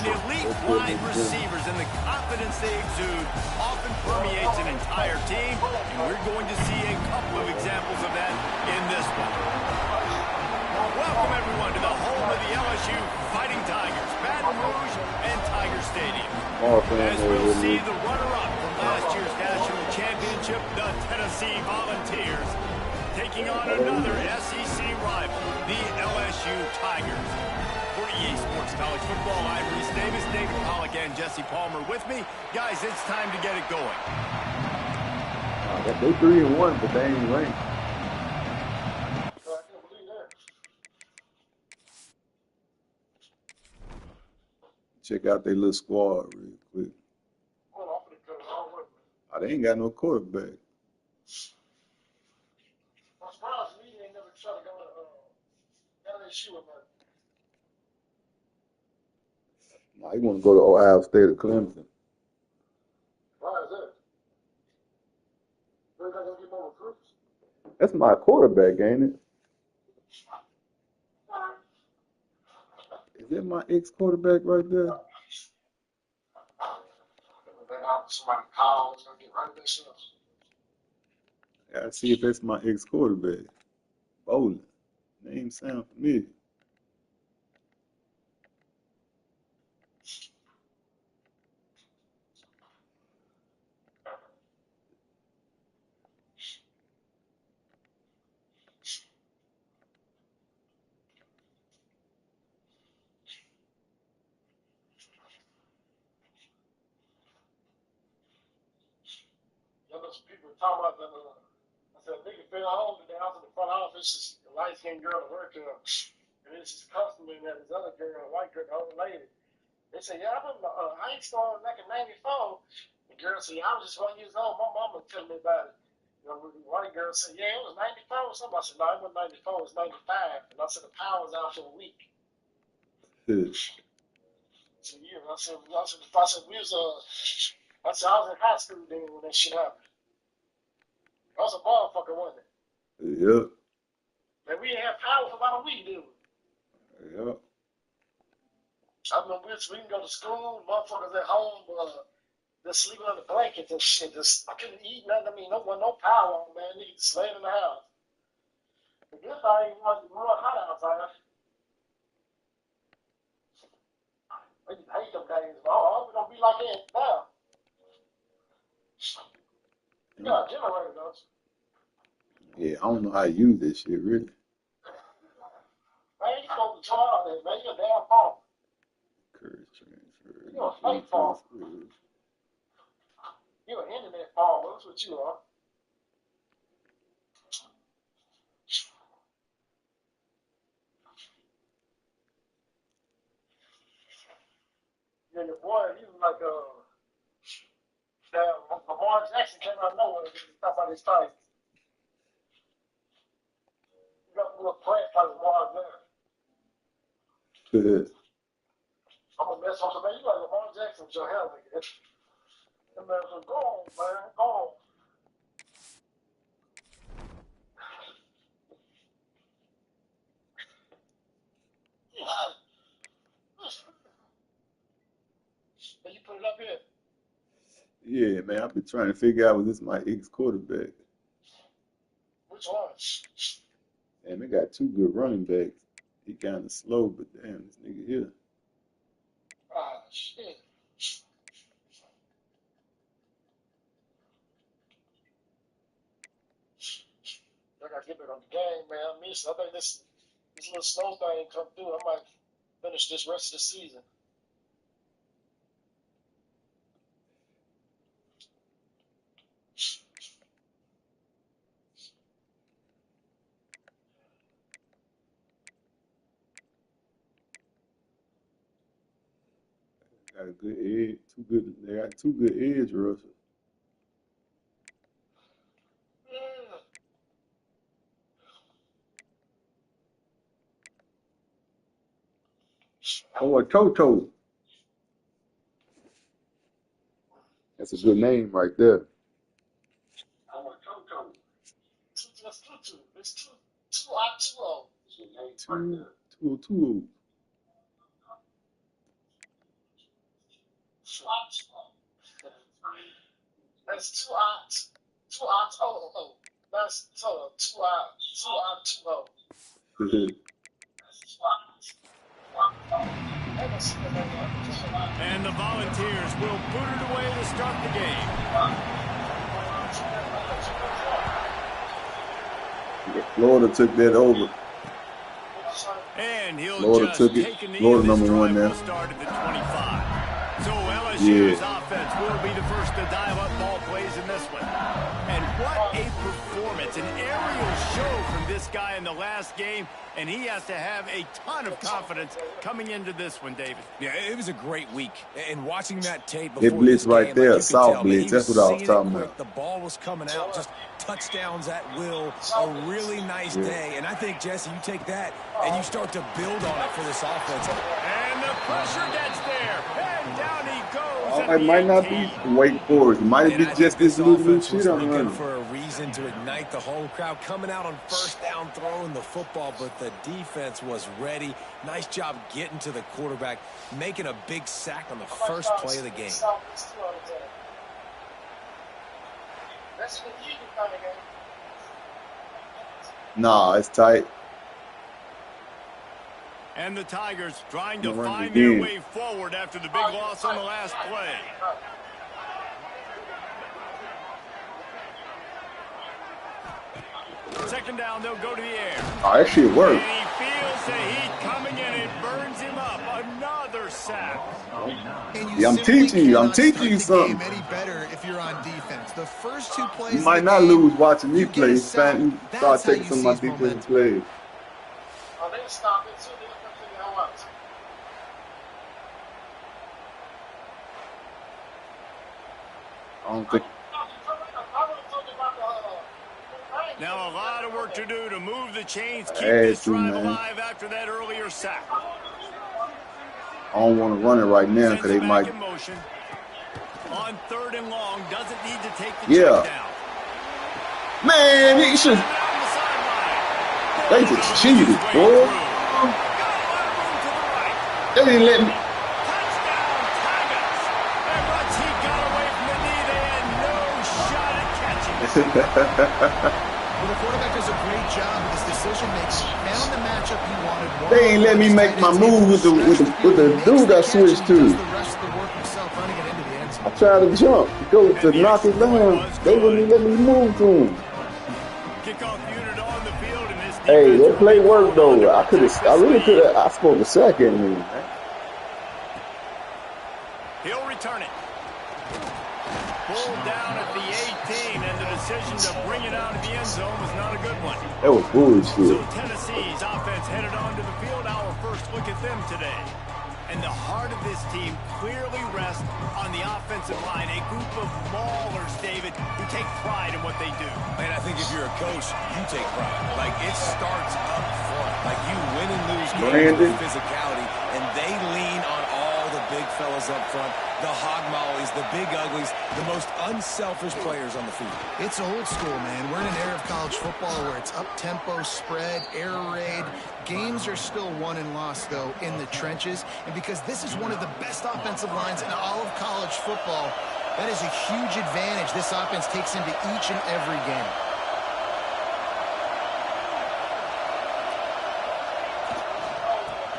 the elite wide receivers and the confidence they exude often permeates an entire team, and we're going to see a couple of examples of that in this one. Welcome, everyone, to the home of the LSU Fighting Tigers, Baton Rouge and Tiger Stadium. As we'll see the runner-up from last year's national championship, the Tennessee Volunteers, taking on another SEC rival, the LSU Tigers. For EA Sports College Football, I'm Reese Davis, David Pollack, and Jesse Palmer with me. Guys, it's time to get it going. They 3-1, but they ain't ranked. Check out their little squad real quick. Oh, they ain't got no quarterback. I'm surprised me ain't never tried to go to LSU or nothing. Nah, he want to go to Ohio State or Clemson. Why is that? They're not going to get more recruits. That's my quarterback, ain't it? Is that my ex-quarterback right there? Somebody calls, going to get right back up. I gotta see if that's my ex-quarterback. Bowling. Name sound familiar. You know, some people were talking about that. I said, nigga fell home today. I was in the front office, a light-skinned girl to work here. And it's his customer and that this other girl, a white girl, the old lady. They said, yeah, I remember I ain't started back in 94. The girl said, yeah, I was just 1 year old. My mama telling me about it. You know, the white girl said, yeah, it was 94 or something. I said, no, it wasn't 94, it was 95. And I said, the power was out for a week. So, yeah, I said, we was, I said, I was in high school then when that shit happened. I was a motherfucker, wasn't it? Yep. Man, we didn't have power for about a week, did we? Yep. I remember we didn't go to school, motherfuckers at home, just sleeping on the blankets and shit. I couldn't eat nothing. I mean, no power on, man. Niggas just laying in the house. The good thing was it was hot outside. I used to hate them days. But I hope it's going to be like that now. You got a generator, don't you? Yeah, I don't know how to use this shit, really. Man, you supposed to try out there, man. You're a damn farmer. Courage transfer. You're a fake farmer. You're an internet farmer. That's what you are. Yeah, your boy, he was like, Lamar Jackson came out of nowhere and stuff out his face. You got a little plant like Lamar there. I'm gonna mess with him, man. You like Lamar Jackson with your hair, nigga. That man was gone, man. Gone. Can you put it up here? Yeah, man, I've been trying to figure out was this my ex-quarterback. Which one? And they got two good running backs. He kind of slow, but damn, this nigga here. Ah, shit. I gotta get back on the game, man. I think this little slow thing come through. I might finish this rest of the season. Got a good edge, they got two good edge rushers. Oh, a Toto. That's a good name right there. Oh, a Toto. That's two. It's two hot, two old. Two. That's two odds. Two odds. Oh. That's so 2 odds. 2 odds. 2 odds. And the Volunteers will boot it away to start the game. Florida took that over. And he'll Florida just took it. take a knee. Florida This number one drive now. will start at the 25. So LSU's offense will be the first to dial up ball plays in this one. And what a performance, an aerial show from this guy in the last game. And he has to have a ton of confidence coming into this one, David. Yeah, it was a great week. And watching that tape It before blitz this right game, there, like you could soft tell, man, blitz. he That's what I was seeing it talking quick. about. The ball was coming out, just touchdowns at will. A really nice day. And I think, Jesse, you take that and you start to build on it for this offense. And the pressure gets there. And down he goes. It might not be Wake Forest. It might be just this little new offense was shit I'm looking running. for a reason to ignite the home crowd, coming out on first down, throwing the football, but the defense was ready. Nice job getting to the quarterback, making a big sack on the first play of the game. Nah, it's tight. And the Tigers trying to Run it find their again. way forward after the big loss on the last play. Second down, they'll go to the air. Oh, that shit And worked. he feels the heat coming and it burns him up. Another sack. Yeah, I'm teaching you. I'm teaching you something. Any better if you're on defense. The first 2 plays You of might the not game, lose watching me you get play. a You sack. start That's how taking you some of my seize defensive momentum. plays. Oh, they stop it too. They don't continue how much. I don't think. Now a lot of work to do to move the chains, keep Hey, this drive man. alive after that earlier sack. I don't want to run it right now Sends because they it back might. in motion. On 3rd and long, doesn't need to take the Yeah. check down. Man, he should. Down the sideline. They just cheated, boy. Got a lot of room to the right. They didn't let me. Touchdown, Tigers. And once he got away from the knee, they had no shot at catching it. Well, the quarterback does a great job with his decision making. Found the matchup he wanted. They ain't let me make my move with the dude I switched to. Does the rest of the work himself, running it into the end zone. I tried to jump, go to knock it down. They wouldn't let me move to him. Kickoff unit on the field in this Hey, that defense play will be worked pulled though. under practice I really this could week. have. I supposed to sack at him. He'll return it. Pulled down at the 18, and the decision to bring it out of the end zone was not a good one. That was So bullshit. Tennessee's offense headed onto the field. Our first look at them today. And the heart of this team clearly rests on the offensive line. A group of maulers, David, who take pride in what they do. Man, I think if you're a coach, you take pride. Like, it starts up front. Like, you win and lose games Brandon. with physicality, and they lean on all the big fellas up front, the hog mollies, the big uglies, the most unselfish players on the field. It's old school, man. We're in an era of college football where it's up-tempo, spread, air raid. Games are still won and lost, though, in the trenches. And because this is one of the best offensive lines in all of college football, that is a huge advantage this offense takes into each and every game.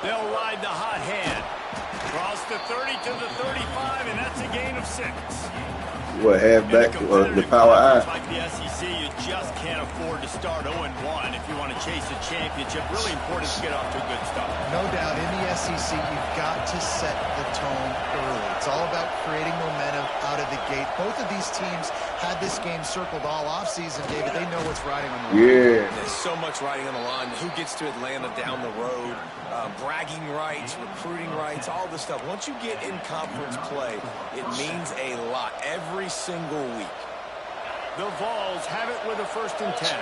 They'll ride the hot hand. Cross the 30 to the 35, and that's a gain of 6. What, halfback, the power eye? Like the SEC, you just can't afford to start 0-1 if you want to chase a championship. Really important to get off to a good start. No doubt, in the SEC, you've got to set the tone early. It's all about creating momentum out of the gate. Both of these teams had this game circled all offseason, David. They know what's riding on the line. Yeah. There's so much riding on the line. Who gets to Atlanta down the road? Bragging rights, recruiting rights, all this stuff. Once you get in conference play, it means a lot every single week. The Vols have it with a 1st and 10.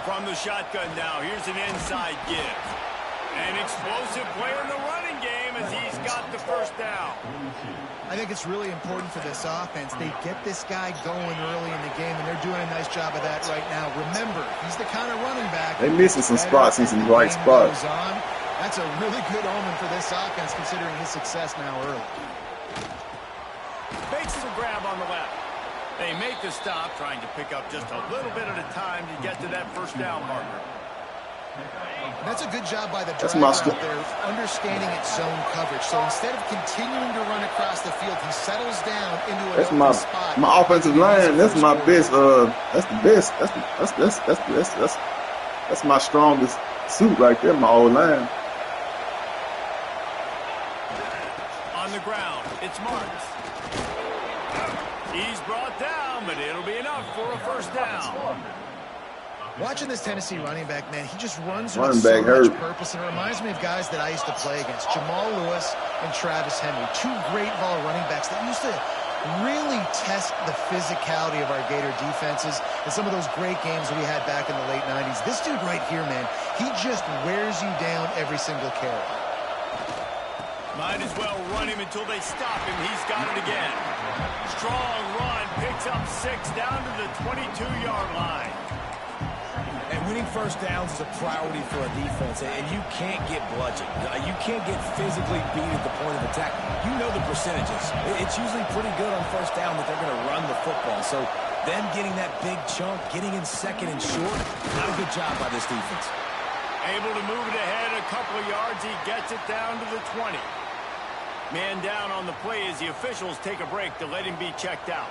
From the shotgun now, here's an inside give. An explosive play in the running game, as he's got the first down. I think it's really important for this offense. They get this guy going early in the game, and they're doing a nice job of that right now. Remember, he's the kind of running back. They missing some spots in some right spots. That's a really good omen for this offense, considering his success now early. Fakes the grab on the left. They make the stop, trying to pick up just a little bit at a time to get to that first down marker. That's a good job by the driver out there, understanding its zone coverage. So instead of continuing to run across the field, he settles down into an open spot. My offensive line. That's my best. That's the best. That's my strongest suit right there. My old line. On the ground, it's Marks. He's brought down, but it'll be enough for a first down. Watching this Tennessee running back, man, he just runs with so much purpose. And it reminds me of guys that I used to play against, Jamal Lewis and Travis Henry, two great ball running backs that used to really test the physicality of our Gator defenses in some of those great games we had back in the late 90s. This dude right here, man, he just wears you down every single carry. Might as well run him until they stop him. He's got it again. Strong run, picks up 6 down to the 22-yard line. And winning first downs is a priority for a defense, and you can't get bludgeoned. You can't get physically beat at the point of attack. You know the percentages. It's usually pretty good on first down that they're going to run the football. So them getting that big chunk, getting in second and short, not a good job by this defense. Able to move it ahead a couple of yards. He gets it down to the 20. Man down on the play as the officials take a break to let him be checked out.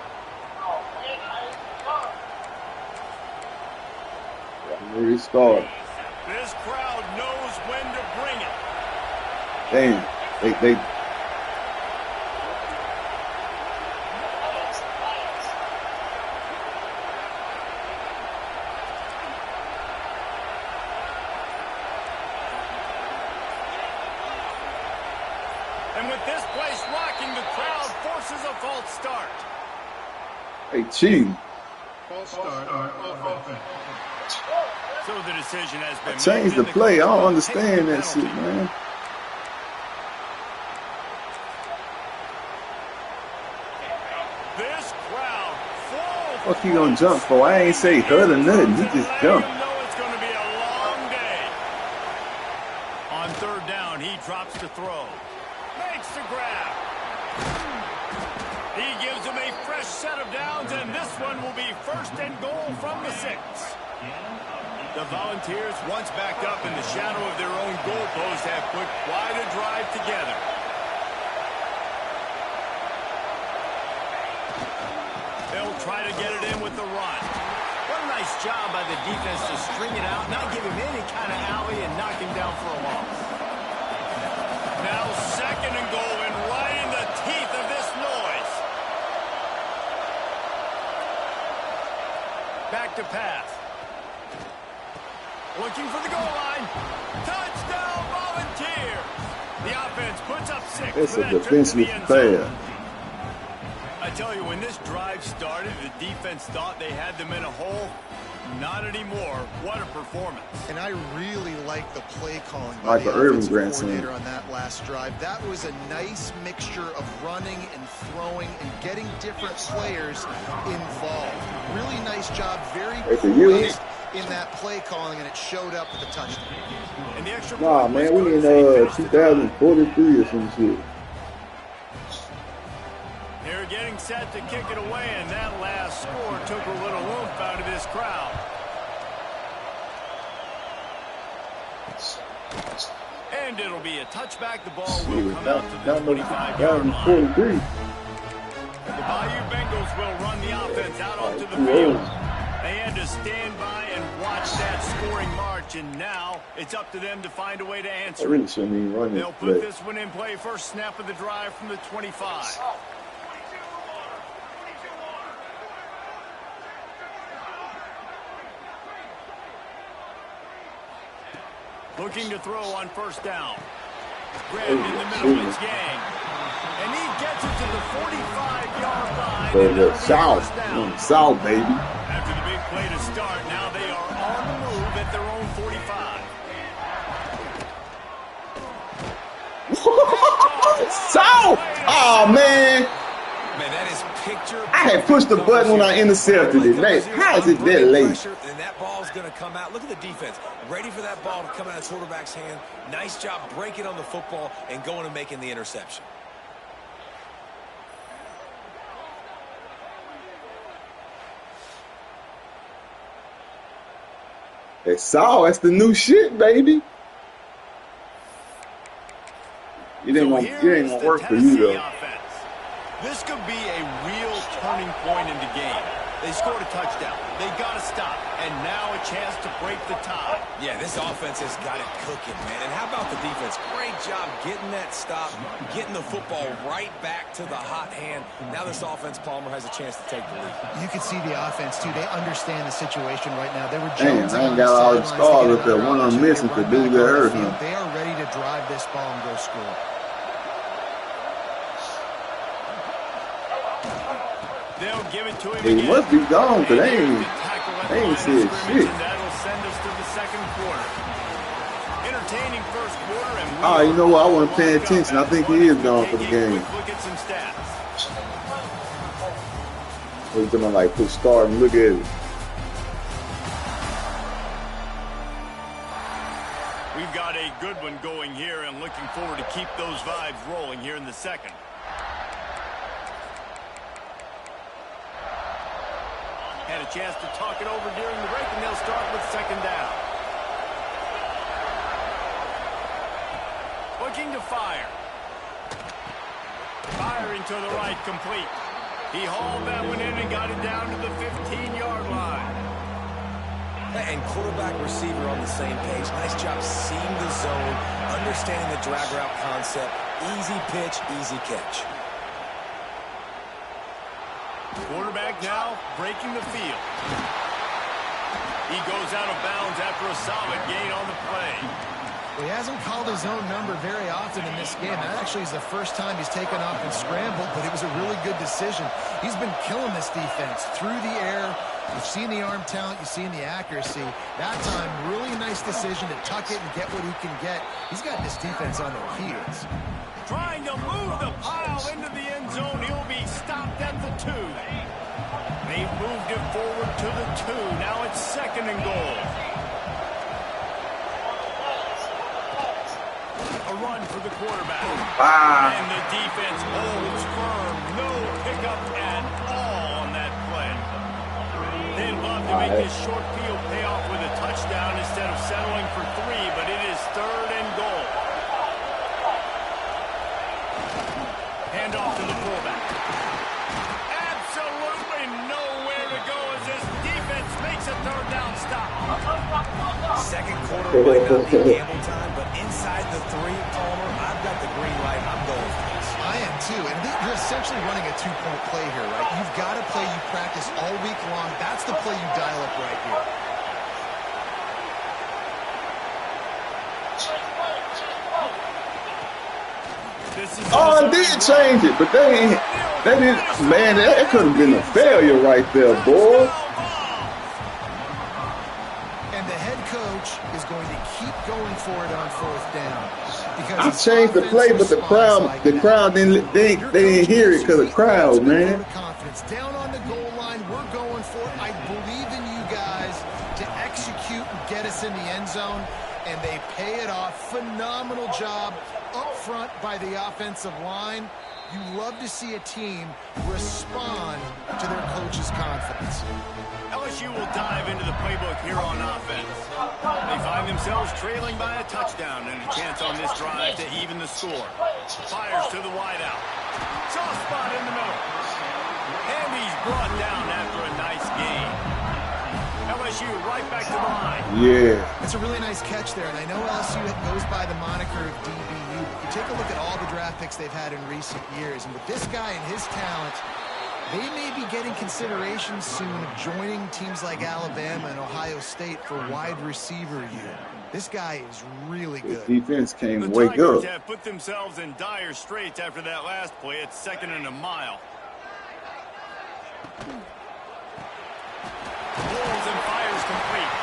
Where he started. This crowd knows when to bring it. Damn, they. And with this place rocking, the crowd forces a false start. Hey, cheating. False start on offense. So the decision has been Change the play. I don't understand that shit, man. This crowd full. What you gonna jump for? I ain't say hurt or nothing. He just jumped. You know it's going to be a long day. On third down, he drops to throw. Makes the grab. He gives him a fresh set of downs, and this one will be first and goal from the 6. The Volunteers, once backed up in the shadow of their own goalpost, have put quite a drive together. They'll try to get it in with the run. What a nice job by the defense to string it out, not give him any kind of alley, and knock him down for a loss. Now second and goal, and right in the teeth of this noise. Back to pass. Looking for the goal line. Touchdown, Volunteers. The offense puts up 6. It's a defensive player. I tell you, when this drive started, the defense thought they had them in a hole. Not anymore. What a performance. And I really like the play calling by Like the an Irvin offensive grandson. coordinator on that last drive. That was a nice mixture of running and throwing and getting different players involved. Really nice job, very poised in that play calling, and it showed up with the touchdown. And the extra Nah, man, we in 2043 or some shit. They're getting set to kick it away, and that last score took a little oomph out of this crowd. And it'll be a touchback. The ball will come out to the 25-yard line. The Bayou Bengals will run the offense out onto the field. They had to stand by and watch that scoring march, and now it's up to them to find a way to answer. I really shouldn't even run They'll this put play. this one in play. First snap of the drive from the 25. Looking to throw on first down. Grabbed in the middle, it's Yang. And he gets it to the 45-yard line. So the South, baby. After the big play to start, now they are on the move at their own 45. So, oh man. Man, that is picture. I had pushed the button when I intercepted it. Man, how is it that late? And that ball's going to come out. Look at the defense. Ready for that ball to come out of the quarterback's hand. Nice job breaking on the football and going and making the interception. They saw that's the new shit, baby. It ain't gonna work for you though. This could be a real turning point in the game. They scored a touchdown. They got to stop. And now a chance to break the tie. Yeah, this offense has got it cooking, man. And how about the defense? Great job getting that stop, getting the football right back to the hot hand. Now this offense, Palmer, has a chance to take the lead. You can see the offense, too. They understand the situation right now. They were damn, I ain't got all the stars up there. One I'm missing to do that hurt him. They are ready to drive this ball and go score. They'll give it to him He again. must be gone, because they ain't said shit. That'll send us to the second quarter. Entertaining first quarter. And oh, you know what? I wasn't paying attention. I think he is gone for the game. Look at some stats. He's gonna like put start and look at it. We've got a good one going here and looking forward to keep those vibes rolling here in the second. Had a chance to talk it over during the break, and they'll start with second down. Looking to fire. Firing to the right, complete. He hauled that one in and got it down to the 15-yard line. And quarterback receiver on the same page. Nice job seeing the zone, understanding the drag route concept. Easy pitch, easy catch. Quarterback now breaking the field. He goes out of bounds after a solid gain on the play. He hasn't called his own number very often in this game. That actually is the first time he's taken off and scrambled, but it was a really good decision. He's been killing this defense through the air. You've seen the arm talent, you've seen the accuracy. That time, really nice decision to tuck it and get what he can get. He's got this defense on their heels. Trying to move the pile into the end zone. He'll be stopped at the 2. They've moved it forward to the 2. Now it's second and goal. A run for the quarterback. Wow. And the defense holds firm. No pickup at all on that play. They'd love to make this short field pay off with a touchdown instead of settling for 3, but it is third and goal. Hand off to the fullback. Absolutely nowhere to go as this defense makes a third down stop. Second quarter might not be gamble time, but inside the 3, Palmer, I've got the green light. I'm going for this. I am too, and you're essentially running a 2-point play here, right? You've got a play you practice all week long. That's the play you dial up right here. Oh, I did change it, but they didn't, man, that could have been a failure right there, boy. And the head coach is going to keep going for it on 4th down. Because I changed the play, but the crowd didn't, they didn't hear it because of the crowd, man. Confidence. Down on the goal line, we're going for it. I believe in you guys to execute and get us in the end zone, and they pay it off. Phenomenal job up front by the offensive line. You love to see a team respond to their coach's confidence. LSU will dive into the playbook here on offense. They find themselves trailing by a touchdown and a chance on this drive to even the score. Fires to the wideout. Soft spot in the middle. And he's brought down after a nice gain. LSU right back to the line. Yeah. It's a really nice catch there, and I know LSU goes by the moniker of DBU. You take a look at all the draft picks they've had in recent years, and with this guy and his talent, they may be getting consideration soon of joining teams like Alabama and Ohio State for wide receiver year. This guy is really good. The defense can't The wake Tigers up. have put themselves in dire straits after that last play. It's second and a mile. Pulls and fires complete.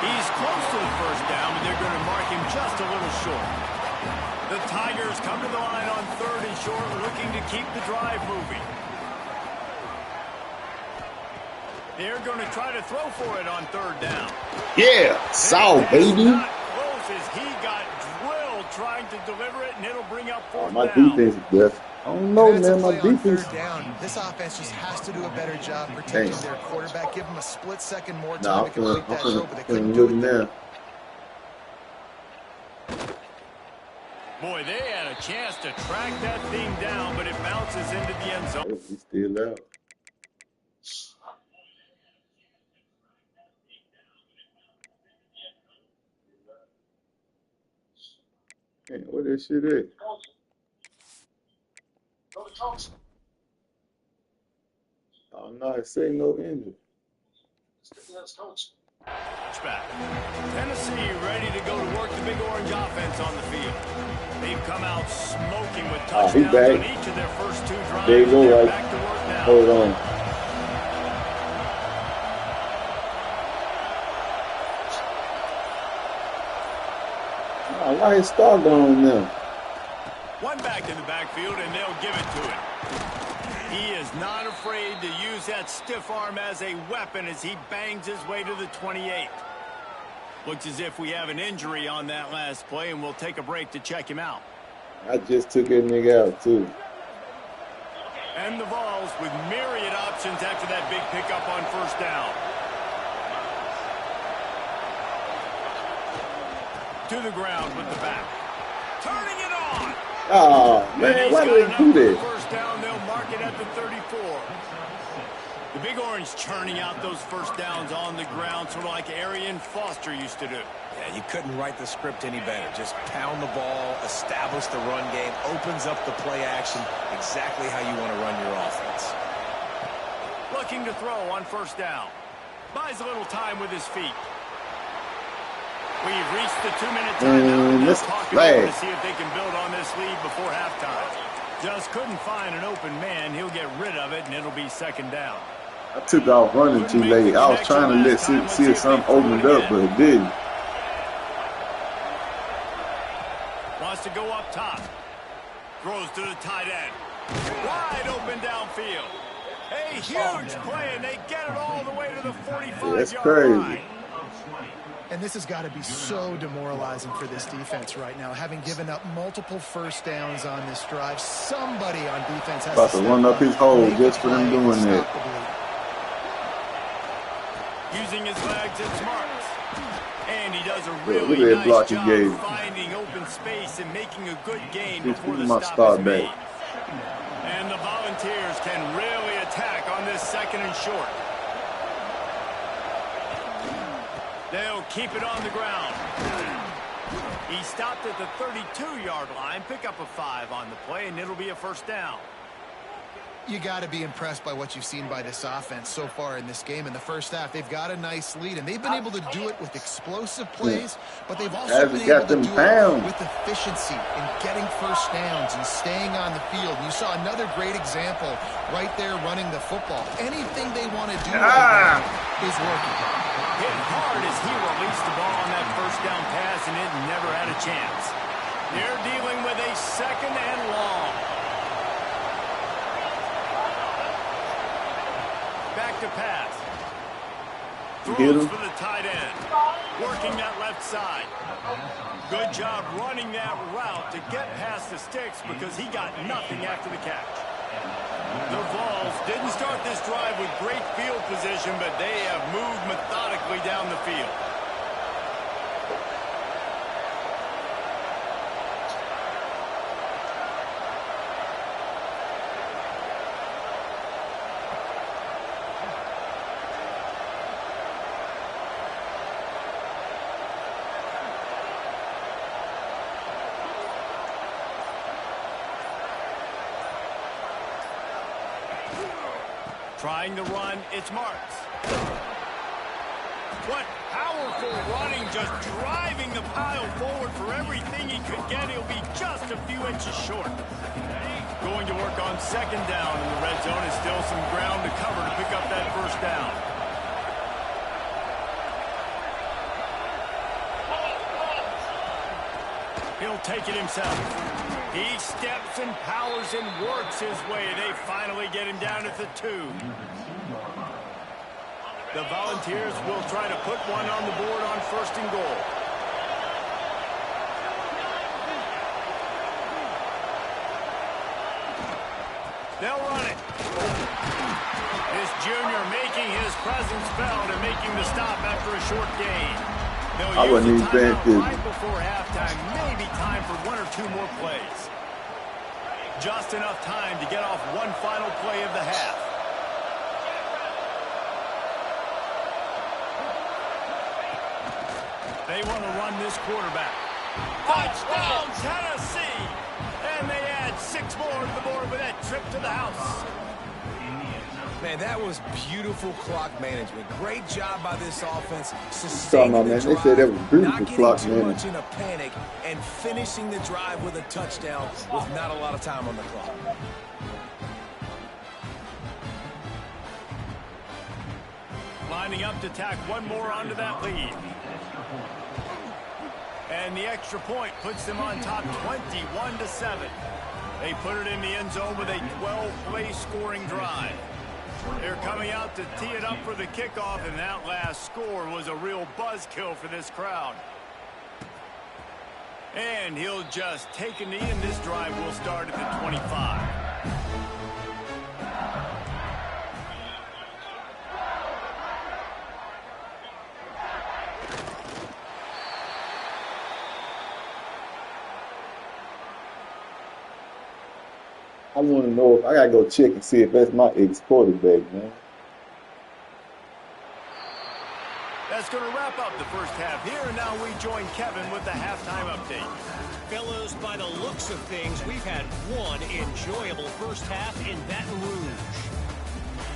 He's close to the first down, but they're going to mark him just a little short. The Tigers come to the line on 3rd and short, looking to keep the drive moving. They're going to try to throw for it on 3rd down. Yeah, Saul, baby. Not close as he got drilled trying to deliver it, and it'll bring up 4th My down. defense is best. I don't know, man. My defense. Down. This offense just has to do a better job protecting their quarterback. Give them a split second more time Nah, to complete that throw, but they couldn't I'm do it now. Boy, they had a chance to track that thing down, but it bounces into the end zone. He's still out. Man, what that shit at? Oh, no, it say no injury. Back. Tennessee ready to go to work the Big Orange offense on the field. They've come out smoking with touchdowns on each of their first 2 drives. There you go, They're right. back to work now. Hold on. Oh, why is Star going now? One back in the backfield, and they'll give it to him. He is not afraid to use that stiff arm as a weapon as he bangs his way to the 28. Looks as if we have an injury on that last play, and we'll take a break to check him out. I just took that nigga out, too. And the Vols with myriad options after that big pickup on 1st down. To the ground with the back. Turning it on. Oh, man, why did they do that? First down, they'll mark it at the 34. The Big Orange churning out those first downs on the ground, sort of like Arian Foster used to do. Yeah, you couldn't write the script any better. Just pound the ball, establish the run game, opens up the play action, exactly how you want to run your offense. Looking to throw on 1st down. Buys a little time with his feet. We've reached the 2-minute timeout, and they'll talk it over to see if they can build on this lead before halftime. Just couldn't find an open man. He'll get rid of it, and it'll be 2nd down. I took off running too late. I was trying to see if something opened up, but it didn't. Wants to go up top. Throws to the tight end. Wide open downfield. A huge play, and they get it all the way to the 45-yard line. And this has got to be so demoralizing for this defense right now, having given up multiple first downs on this drive. Somebody on defense has to run up his hole just for them doing that. Using his legs, it's Marks. And he does a really nice job finding open space and making a good gain before the stop is made. And the Volunteers can really attack on this 2nd and short. They'll keep it on the ground. He stopped at the 32-yard line, pick up a 5 on the play, and it'll be a 1st down. You got to be impressed by what you've seen by this offense so far in this game. In the first half, they've got a nice lead, and they've been able to do it with explosive plays, but they've also been able to do it with efficiency and getting first downs and staying on the field. You saw another great example right there running the football. Anything they want to do is working. Hit hard as he released the ball on that 1st down pass, and it never had a chance. They're dealing with a 2nd and long. Back to pass. Throws for the tight end. Working that left side. Good job running that route to get past the sticks because he got nothing after the catch. The Vols didn't start this drive with great field position, but they have moved methodically down the field. Trying to run, it's Marks. What powerful running, just driving the pile forward for everything he could get. He'll be just a few inches short. Going to work on 2nd down in the red zone. Is still some ground to cover to pick up that 1st down. He'll take it himself. He steps and powers and works his way. They finally get him down at the 2. The Volunteers will try to put one on the board on 1st and goal. They'll run it. This junior making his presence felt and making the stop after a short gain. I wouldn't even think right before halftime, maybe time for 1 or 2 more plays. Just enough time to get off one final play of the half. They want to run this quarterback. Touchdown, Tennessee! And they add 6 more to the board with that trip to the house. Man, that was beautiful clock management. Great job by this offense. Sustaining the drive, they said that was beautiful not getting too much in a panic, and finishing the drive with a touchdown with not a lot of time on the clock. Lining up to tack one more onto that lead. And the extra point puts them on top 21-7. They put it in the end zone with a 12-play scoring drive. They're coming out to tee it up for the kickoff, and that last score was a real buzzkill for this crowd. And he'll just take a knee, and this drive will start at the 25. I want to know if I got to go check and see if that's my ex-quarterback, man. That's going to wrap up the first half here, and now we join Kevin with the halftime update. Fellas, by the looks of things, we've had one enjoyable first half in Baton Rouge.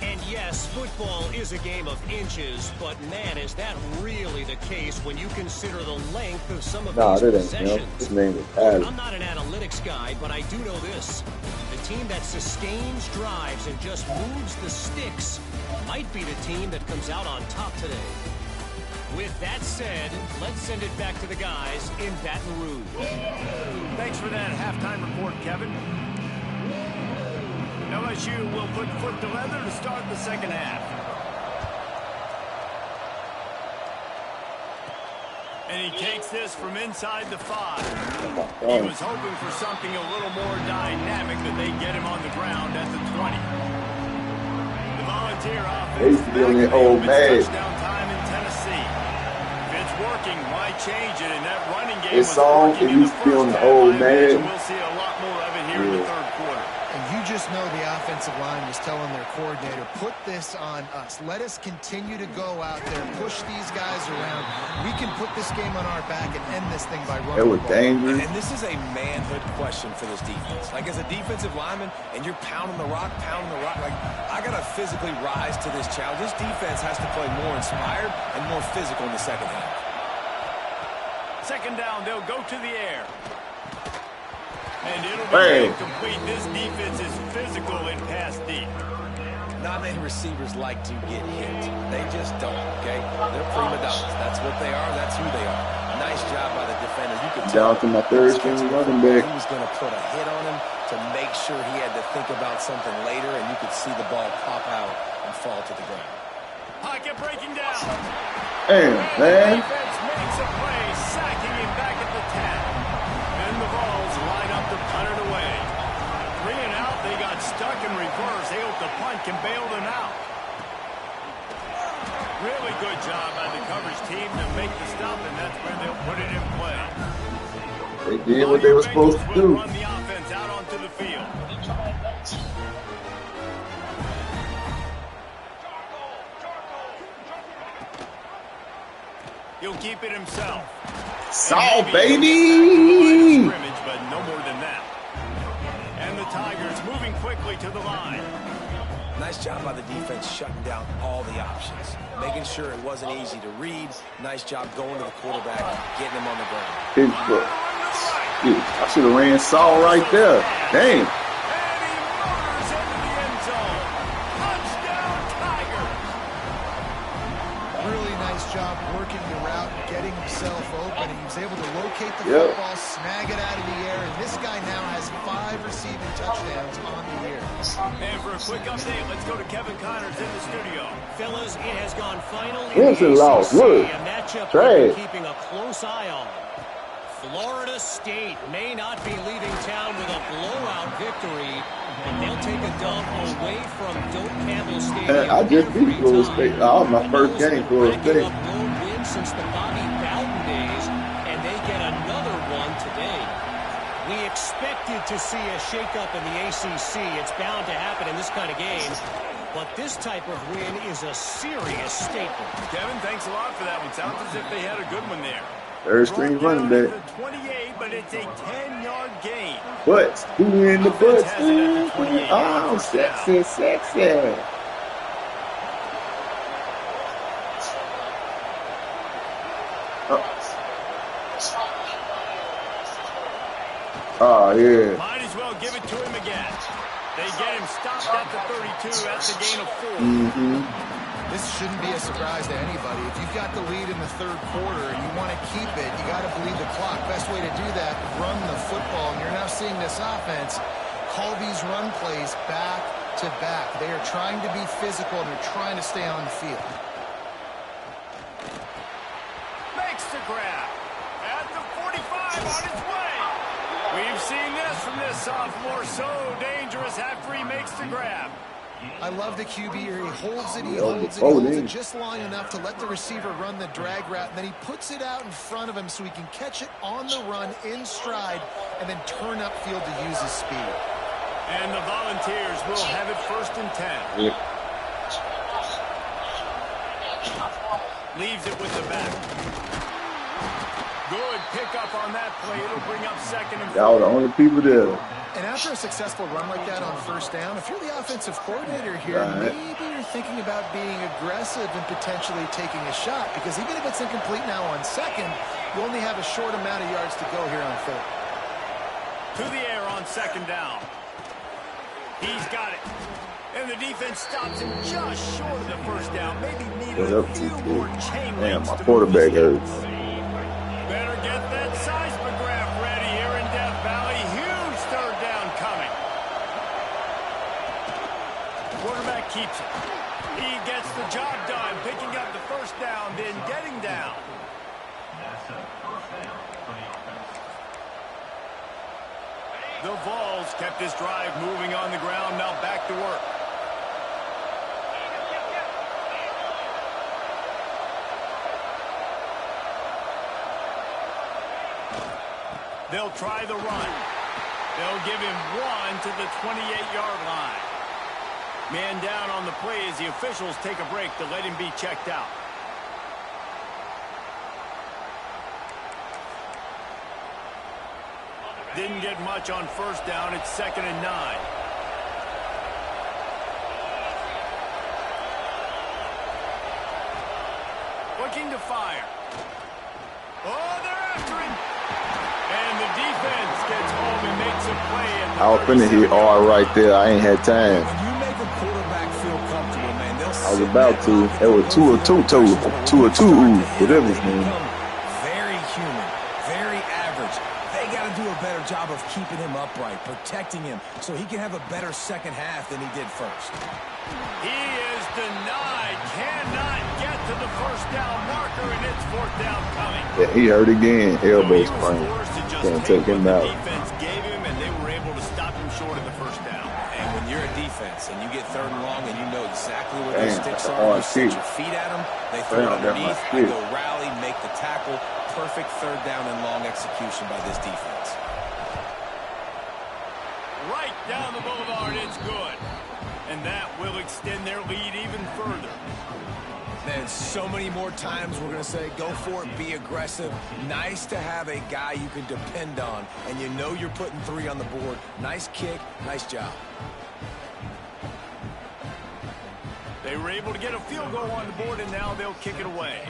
And yes, football is a game of inches, but man, is that really the case when you consider the length of some of these possessions? His name is Adam. I'm not an analytics guy, but I do know this. The team that sustains drives and just moves the sticks might be the team that comes out on top today. With that said, let's send it back to the guys in Baton Rouge. Thanks for that halftime report, Kevin. LSU will put foot to leather to start the second half. And he takes this from inside the 5. He was hoping for something a little more dynamic that they get him on the ground at the 20. The Volunteer offense touchdown time in Tennessee. If it's working, why change it? And that running game was working in the first half. I imagine we'll see a lot more of it here in the third quarter. And you just know the offensive line was telling their coordinator, put this on us. Let us continue to go out there, push these guys around. We can put this game on our back and end this thing by running. It was dangerous. And this is a manhood question for this defense. Like, as a defensive lineman, and you're pounding the rock, like, I got to physically rise to this challenge. This defense has to play more inspired and more physical in the second half. Second down, they'll go to the air. And it'll be incomplete. This defense is physical and pass deep. Not many receivers like to get hit. They just don't, okay? They're prima donnas. That's what they are. That's who they are. Nice job by the defender. You can tell. Down to my third string running back. He was going to put a hit on him to make sure he had to think about something later, and you could see the ball pop out and fall to the ground. Pocket breaking down. Damn, man. The defense makes a play, sacking him back at the 10. Then the Vols line up to punt it away. 3 and out, they got stuck in reverse. They hope the punt can bail them out. Really good job by the coverage team to make the stop, and that's where they'll put it in play. They did what they were supposed to do. Run the offense out onto the field. He'll keep it himself. Saul, baby! Scrimmage, but no more than that. And the Tigers moving quickly to the line. Nice job by the defense shutting down all the options. Making sure it wasn't easy to read. Nice job going to the quarterback, getting him on the ground. I should have ran Saul right there. Dang. Really nice job working the route, getting himself open. He was able to locate the football, snag it out of the air, and this guy now has 5 receiving touchdowns on the year. And for a quick update, let's go to Kevin Connors in the studio. Fellas, it has gone final in Wilson the lost. ACC, Look. a matchup Trash. we're keeping a close eye on. Florida State may not be leaving town with a blowout victory, but they'll take a dub away from Doak Campbell Stadium. I just beat Florida State. Oh, my first game, Florida State. Road win since the Bobby Bowden days, and they get another one today. We expected to see a shakeup in the ACC. It's bound to happen in this kind of game. But this type of win is a serious statement. Kevin, thanks a lot for that one. Sounds as if they had a good one there. Third string running back. 28, but it's a 10-yard gain. But who in the butt? Has it at the 28. Oh, sexy, sexy. Oh, yeah. Might as well give it to him again. They get him stopped at the 32. That's a gain of 4. Mm-hmm. This shouldn't be a surprise to anybody. If you've got the lead in the third quarter and you want to keep it, you got to bleed the clock. Best way to do that, run the football. And you're now seeing this offense call these run plays back to back. They are trying to be physical and they're trying to stay on the field. Makes the grab. At the 45 on his way. We've seen this from this sophomore. So dangerous after he makes the grab. I love the QB here. He holds it, he holds it just long enough to let the receiver run the drag route, and then he puts it out in front of him so he can catch it on the run in stride and then turn upfield to use his speed. And the Volunteers will have it 1st and 10. Yep. Leaves it with the back. Good pickup on that play. It'll bring up 2nd and 4. Y'all the only people there. And after a successful run like that on 1st down, if you're the offensive coordinator here, maybe you're thinking about being aggressive and potentially taking a shot, because even if it's incomplete now on 2nd, you only have a short amount of yards to go here on 3rd. To the air on 2nd down. He's got it. And the defense stops him just short of the 1st down. Maybe needed a few more chain links. Damn, my quarterback hurts. Better get that seismograph ready here in Death Valley. Huge 3rd down coming. Quarterback keeps it. He gets the job done, picking up the 1st down, then getting down. The Vols kept this drive moving on the ground, now back to work. They'll try the run. They'll give him 1 to the 28-yard line. Man down on the play as the officials take a break to let him be checked out. Didn't get much on 1st down. It's 2nd and 9. Looking to fire. Oh, they're after him. And the defense gets home and makes a play. I was finna hit R right there. I ain't had time. When you make a quarterback feel comfortable, man, they'll I was about to. It was 2 or 2, whatever his name. Very human, very average. They got to do a better job of keeping him upright, protecting him, so he can have a better 2nd half than he did 1st. He is denied. Cannot get to the 1st down marker, and it's 4th down coming. Yeah, he hurt again. Elbow So sprain. he was forced to just Can't take him what out. the defense gave him, and they were able to stop him short of the 1st down. And when you're a defense and you get 3rd and long and you know exactly where those Damn, sticks that's a are, hard you set kick. your feet at them, they throw it Damn, that's my underneath, stick. they go rally, make the tackle. Perfect 3rd down and long execution by this defense. Right down the boulevard, it's good. And that will extend their lead even further. Man, so many more times we're going to say, go for it, be aggressive. Nice to have a guy you can depend on, and you know you're putting 3 on the board. Nice kick, nice job. They were able to get a field goal on the board, and now they'll kick it away.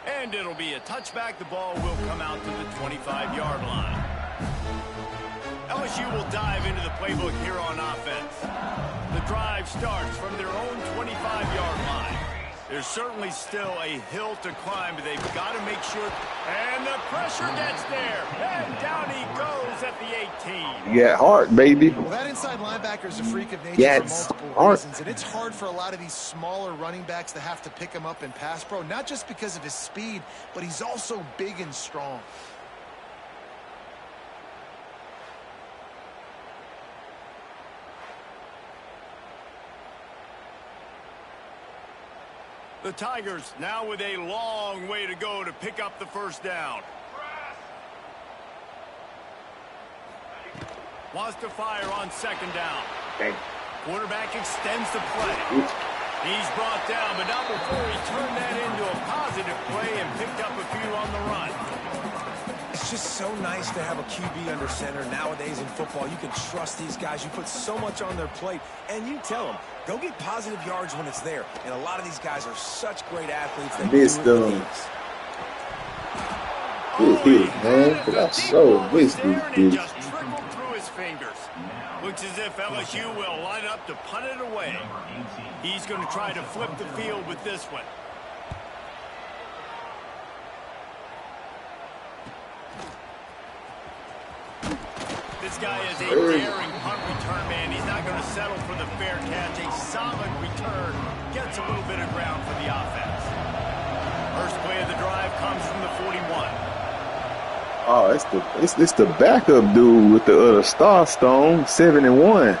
And it'll be a touchback. The ball will come out to the 25-yard line. LSU will dive into the playbook here on offense. The drive starts from their own 25-yard line. There's certainly still a hill to climb, but they've got to make sure. And the pressure gets there. And down he goes at the 18. Yeah, hard, baby. Well, that inside linebacker is a freak of nature Yes, for multiple hard. reasons. And it's hard for a lot of these smaller running backs to have to pick him up in pass pro, not just because of his speed, but he's also big and strong. The Tigers now with a long way to go to pick up the first down. Wants to fire on second down. Okay. Quarterback extends the play. He's brought down, but not before he turned that into a positive play and picked up a few on the run. It's just so nice to have a QB under center. Nowadays in football, you can trust these guys. You put so much on their plate, and you tell them, go get positive yards when it's there. And a lot of these guys are such great athletes. They Missed do it them. with ease. Good hit, man. Because I so missed these And it bitches. just trickled through his fingers. Looks as if LSU will line up to punt it away. He's going to try to flip the field with this one. This guy is a daring punt return man. He's not going to settle for the fair catch. A solid return gets a little bit of ground for the offense. First play of the drive comes from the 41. Oh, it's the backup dude with the other Star Stone, 71.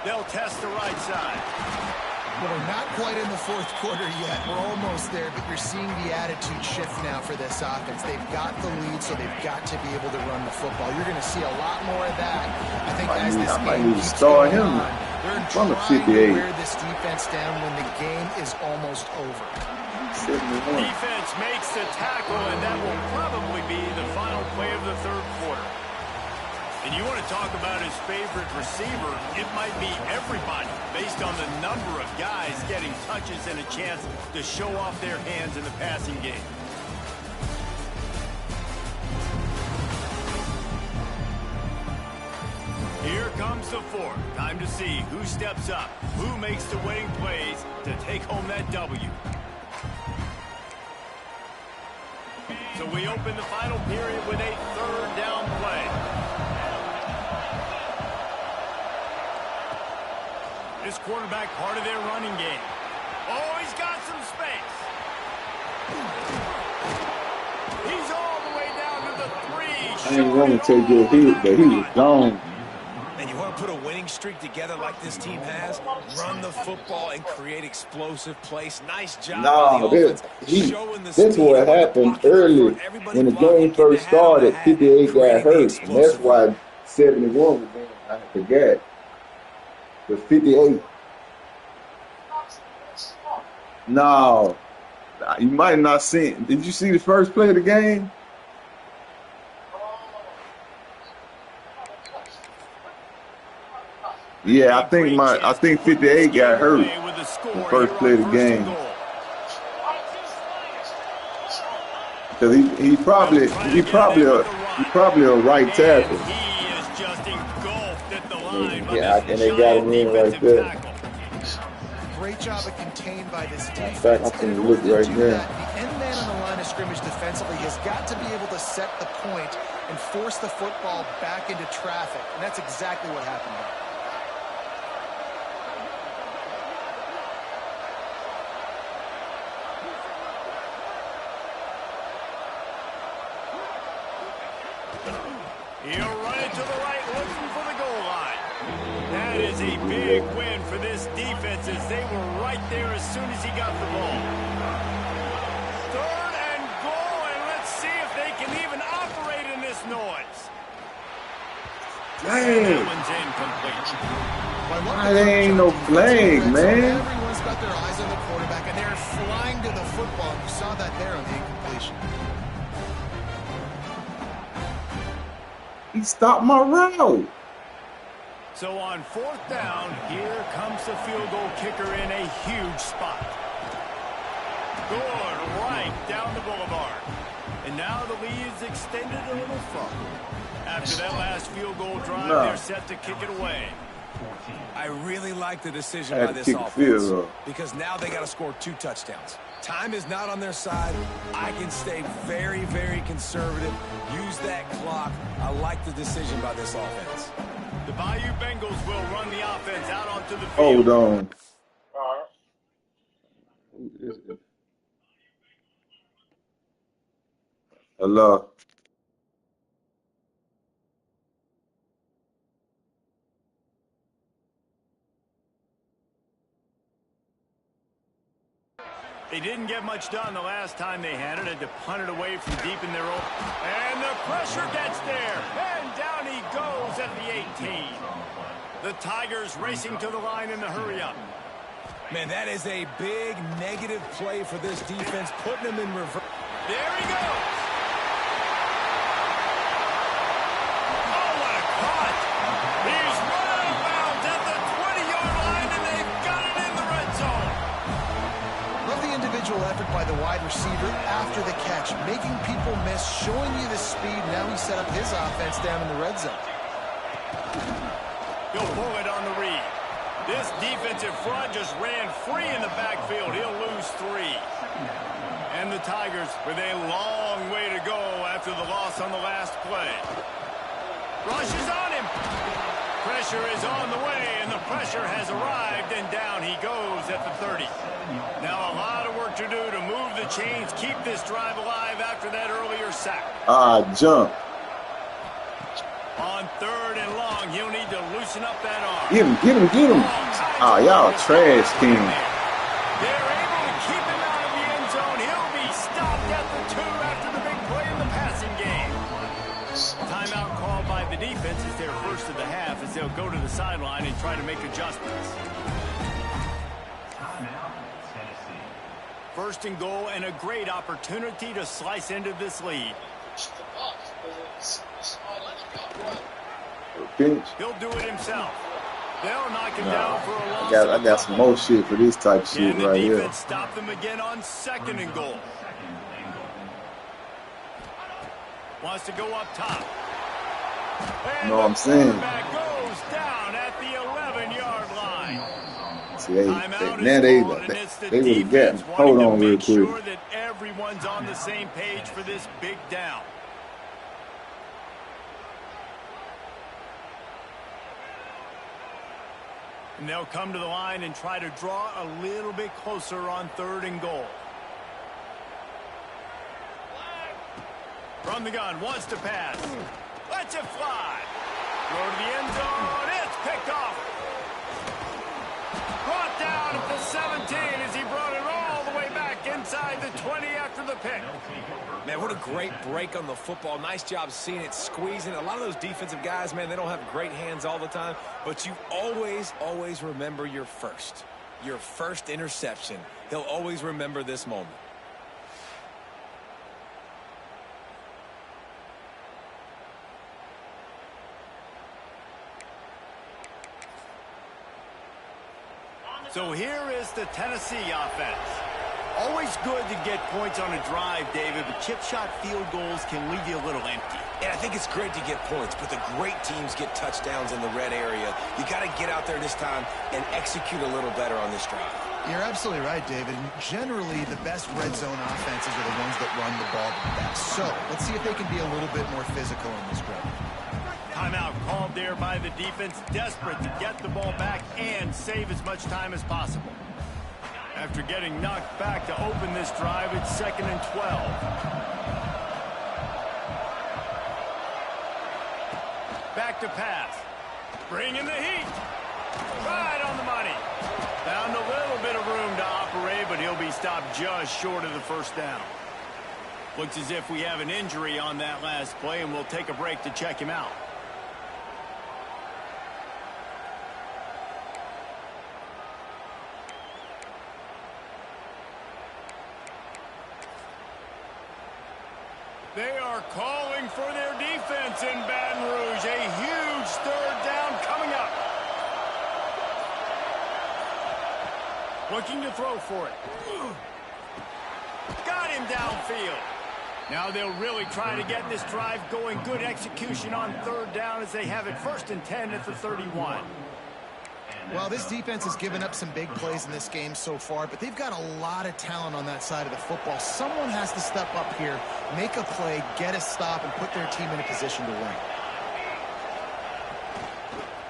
They'll test the right side. Well, we're not quite in the fourth quarter yet. We're almost there, but you're seeing the attitude shift now for this offense. They've got the lead, so they've got to be able to run the football. You're going to see a lot more of that. I think as this game keeps going on, they're trying to wear this defense down when the game is almost over. 71. Defense makes the tackle, and that will probably be the final play of the third quarter. And you want to talk about his favorite receiver, it might be everybody based on the number of guys getting touches and a chance to show off their hands in the passing game. Here comes the fourth. Time to see who steps up, who makes the winning plays to take home that W. So we open the final period with a third down play. This quarterback part of their running game. Oh, he's got some space. He's all the way down to the 3. I ain't going to take your hit, but he was gone. And you want to put a winning streak together like this team has, run the football and create explosive plays. Nice job by the offense. That's what happened early when the game first started. 58 got hurt, and that's why 71 was in. I forgot. But 58. No, you might not see it. Did you see the first play of the game? Yeah, I think 58 got hurt the first play of the game. Cause he probably a right tackle. He is just engulfed at the line. Yeah, and they got him in right there. Great job of contained by this defense. In fact, I'm gonna look right now. The end man on the line of scrimmage defensively has got to be able to set the point and force the football back into traffic, and that's exactly what happened there. He'll run it to the right, looking for the goal line. That is a big win for this defense as they were right there as soon as he got the ball. Third and goal, and let's see if they can even operate in this noise. Dang. That one's incomplete. That ain't no flag, man. Everyone's got their eyes on the quarterback, and they're flying to the football. You saw that there on the incompletion. He stopped my route. So on fourth down, here comes the field goal kicker in a huge spot. Good, right down the boulevard. And now the lead is extended a little further. After that last field goal drive, they're set to kick it away. I really like the decision by this offense because now they got to score 2 touchdowns. Time is not on their side. I can stay very, very conservative. Use that clock. I like the decision by this offense. The Bayou Bengals will run the offense out onto the field. Hold on. Hello. They didn't get much done the last time they had it. Had to punt it away from deep in their own. And the pressure gets there. And down he goes at the 18. The Tigers racing to the line in the hurry-up. Man, that is a big negative play for this defense, putting them in reverse. There he goes. Oh, what a cut. He's run out of bounds at the 20-yard line, and they've got it in the red zone. Love the individual effort by the wide receiver after the catch, making people miss, showing you the speed. Now he set up his offense down in the red zone. He'll pull it on the read. This defensive front just ran free in the backfield. He'll lose 3. And the Tigers with a long way to go after the loss on the last play. Rush is on him. Pressure is on the way, and the pressure has arrived, and down he goes at the 30. Now a lot of work to do to move the chains, keep this drive alive after that earlier sack. Jump. On 3rd and long, he'll need to loosen up that arm. Get him. Y'all trash team. They're able to keep him out of the end zone. He'll be stopped at the 2 after the big play in the passing game. Timeout called by the defense is their first of the half as they'll go to the sideline and try to make adjustments. First and goal and a great opportunity to slice into this lead. He'll do it himself. They'll knock him down for a loss. I got some more shit for this type of shit right here. And the defense stopped them again on 2nd and goal. Wants to go up top. And know what I'm saying? Quarterback goes down at the 11-yard line. See, they would have got me. Hold on real quick. Sure that everyone's on the same page for this big down. And they'll come to the line and try to draw a little bit closer on 3rd and goal. From the gun, wants to pass. Lets it fly. Throw to the end zone. It's picked off. Brought down at the 17 as he brought it all the way back inside the 20 after the pick. Man, what a great break on the football. Nice job seeing it, squeezing. A lot of those defensive guys, man, they don't have great hands all the time, but you always, always remember your first interception. He'll always remember this moment. So here is the Tennessee offense. Always good to get points on a drive, David, but chip shot field goals can leave you a little empty. And I think it's great to get points, but the great teams get touchdowns in the red area. You got to get out there this time and execute a little better on this drive. You're absolutely right, David. Generally, the best red zone offenses are the ones that run the ball the best. So let's see if they can be a little bit more physical in this drive. Timeout called there by the defense, desperate to get the ball back and save as much time as possible. After getting knocked back to open this drive, it's 2nd and 12. Back to pass. Bringing the heat. Right on the money. Found a little bit of room to operate, but he'll be stopped just short of the first down. Looks as if we have an injury on that last play, and we'll take a break to check him out. They are calling for their defense in Baton Rouge. A huge 3rd down coming up. Looking to throw for it. Got him downfield. Now they'll really try to get this drive going. Good execution on third down as they have it 1st and 10 at the 31. Well, this defense has given up some big plays in this game so far, but they've got a lot of talent on that side of the football. Someone has to step up here, make a play, get a stop, and put their team in a position to win.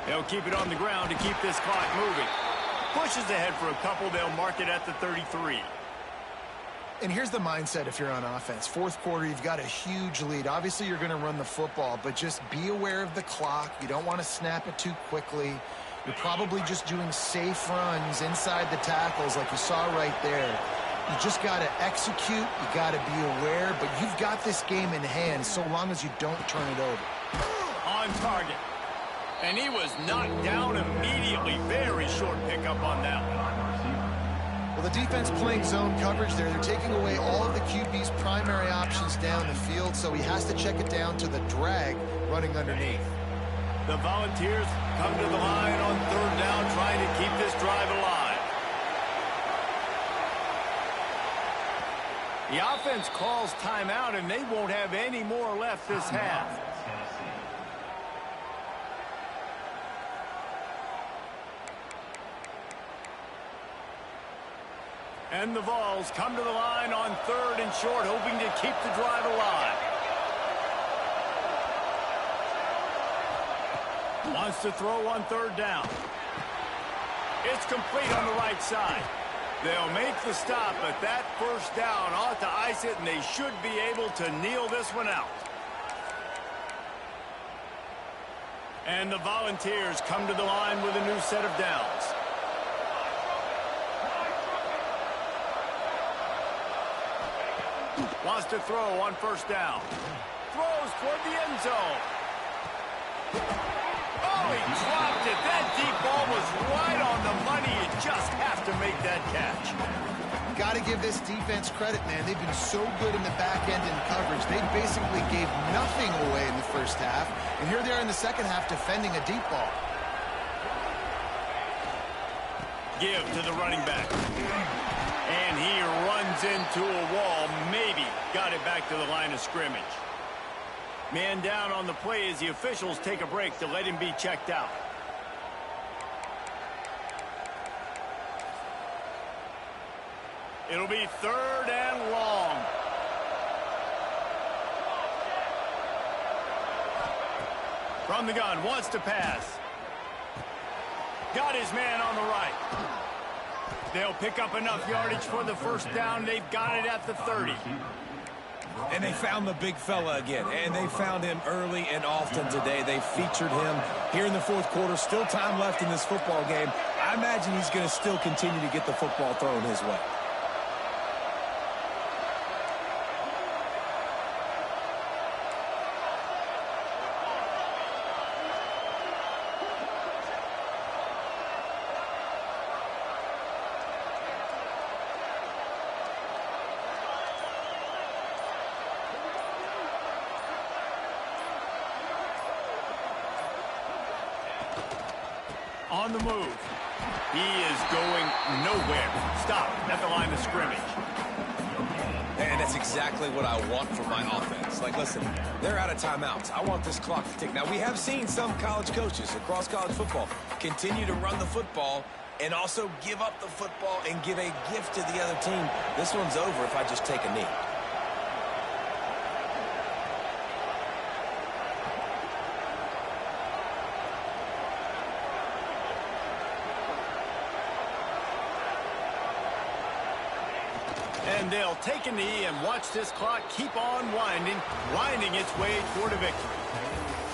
They'll keep it on the ground to keep this clock moving. Pushes ahead for a couple. They'll mark it at the 33. And here's the mindset if you're on offense. 4th quarter, you've got a huge lead. Obviously, you're going to run the football, but just be aware of the clock. You don't want to snap it too quickly. You're probably just doing safe runs inside the tackles like you saw right there. You just got to execute. You got to be aware, but you've got this game in hand so long as you don't turn it over. On target. And he was knocked down immediately. Very short pickup on that one. Well, the defense playing zone coverage there. They're taking away all of the QB's primary options down the field, so he has to check it down to the drag running underneath. The Volunteers come to the line on 3rd down, trying to keep this drive alive. The offense calls timeout, and they won't have any more left this half. And the Vols come to the line on 3rd and short, hoping to keep the drive alive. Wants to throw on 3rd down. It's complete on the right side. They'll make the stop, but that 1st down ought to ice it, and they should be able to kneel this one out. And the Volunteers come to the line with a new set of downs. Wants to throw on 1st down. Throws toward the end zone. Oh, he dropped it. That deep ball was right on the money. You just have to make that catch. Got to give this defense credit, man. They've been so good in the back end in coverage. They basically gave nothing away in the 1st half. And here they are in the 2nd half defending a deep ball. Give to the running back. And he runs into a wall. Maybe got it back to the line of scrimmage. Man down on the play as the officials take a break to let him be checked out. It'll be 3rd and long. From the gun, wants to pass. Got his man on the right. They'll pick up enough yardage for the 1st down. They've got it at the 30. And they found the big fella again, and they found him early and often today. They featured him here in the 4th quarter. Still time left in this football game. I imagine he's going to still continue to get the football thrown his way. On the move. He is going nowhere. Stop at the line of scrimmage. And that's exactly what I want from my offense. Like, listen, they're out of timeouts. I want this clock to tick. Now, we have seen some college coaches across college football continue to run the football and also give up the football and give a gift to the other team. This one's over if I just take a knee. And they'll take a knee and watch this clock keep on winding its way toward a victory.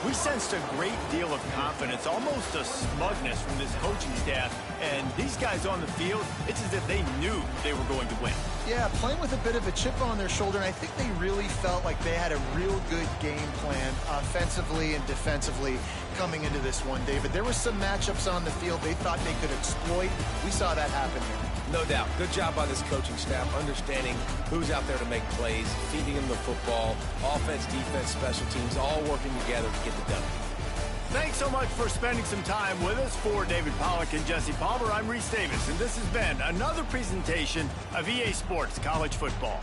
We sensed a great deal of confidence, almost a smugness from this coaching staff. And these guys on the field, it's as if they knew they were going to win. Yeah, playing with a bit of a chip on their shoulder, and I think they really felt like they had a real good game plan offensively and defensively coming into this one, David. There were some matchups on the field they thought they could exploit. We saw that happen here. No doubt. Good job by this coaching staff, understanding who's out there to make plays, feeding them the football, offense, defense, special teams, all working together to get the done. Thanks so much for spending some time with us. For David Pollack and Jesse Palmer, I'm Reese Davis, and this has been another presentation of EA Sports College Football.